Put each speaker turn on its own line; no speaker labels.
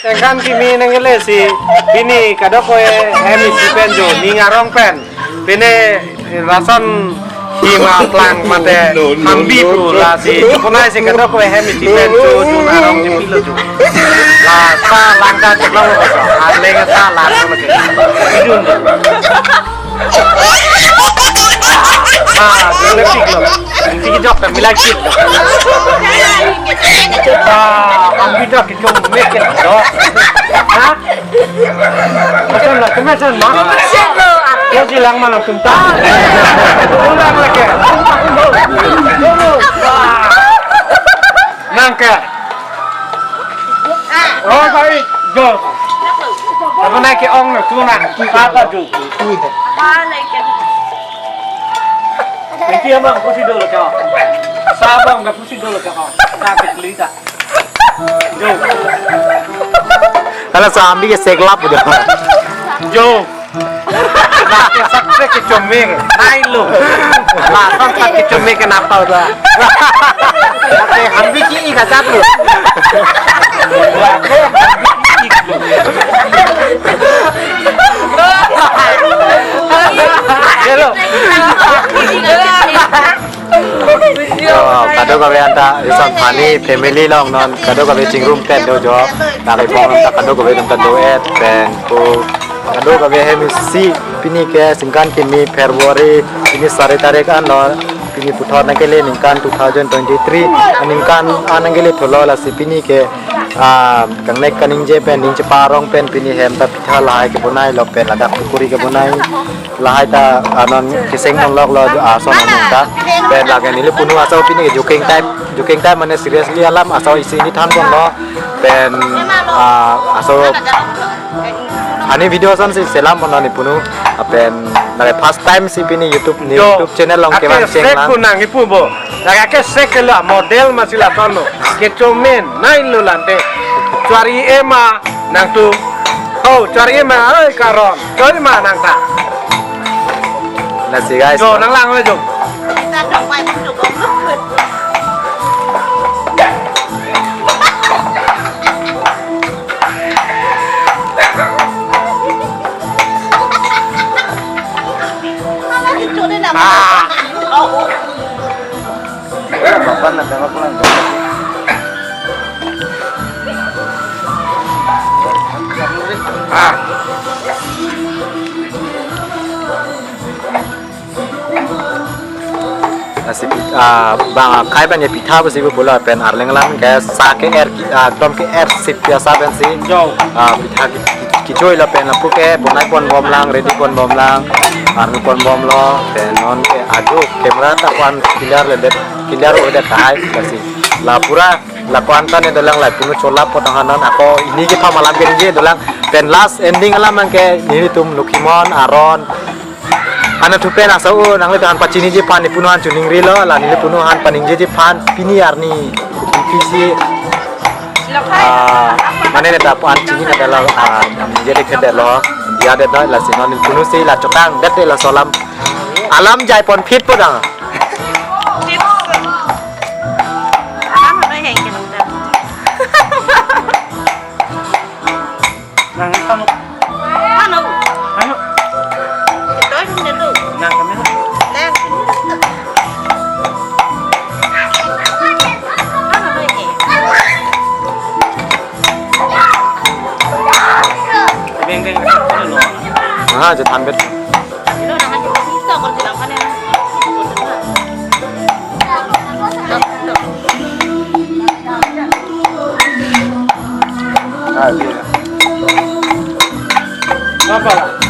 Tengkan kimi nengele si ini kadok koe hemis si penjo ni ngarong pen pene rason hima plang mate hambi pula si punai si kadok koe hemis si penjo ju ngarong si pilo ju la sa langka ceklong ko alenga sa lang ko ke idun dole piklo tiki jok ta milak kit hambi dok ki jom make it do ha macam lah kemasan mah ya jilang malam kunta ulang lagi nangka oh baik jo apa naik ke ong tu nak apa tu Nanti abang pusing dulu kau. Sabang dah pusing dulu kau. Sakit lidah. Jo.
Kalau sambil ke seglap udah.
Jo. Nak ke sakit ke comeng. Naik lu. Lah sampai ke comeng kenapa udah? Tapi hambi ki ika jatuh.
Kado kabe anta reson pani family long non kado kabe cingrum ten do jo nakai pong anta kado kabe tum kado et ben ko kado kabe hemisi pini ke singkan kimi Februari ini sare tarik an no pini puthor nangkele ningkan 2023 ningkan anangkele tholo la si pini ke kangnek kaning je pen ning parong pen pini hem ta pitha lai ke bunai lo pen ladak kuri ke bunai lahai ta anon kiseng nong lok lo son nong ta pen lagen ini punu asau pini ke juking time mane seriously alam asau isi ini than kon lo pen asau ani video son si selam pon ni punu pen nare first time si pini YouTube channel long ke man cheng lang
punang ipu bo laga ke sekela model masih la tono ke comen nain lu lante cari ema nang tu oh cari ema ơi karon cari ma nang ta
nasi guys
jo nang lang le jo
Kapan ada kapan nasi bang kai banyak pita besi bola pen arlenglan ke sake air dom ke air sip biasa pen si
jo
pita kicoi la pen lampu ke bonai pon bom lang ready pon bom lang arnu pon bom lo pen non ke aju kamera ta pon clear udah kai besi la pura la kuantan itu dalang la punu chola potanganan ako ini kita malam ini dalang pen last ending alam ke ini tum lukimon aron ana tupen asau nang le han pacini je pan punuhan chuning rilo la ni punuhan paning je pan pini arni pisi mane ne ta pan chini na la je de khede lo dia de la sinon punu sei la chotang det la solam alam jai pon phit podang
nang kamu anu nang kami
je than bet
apa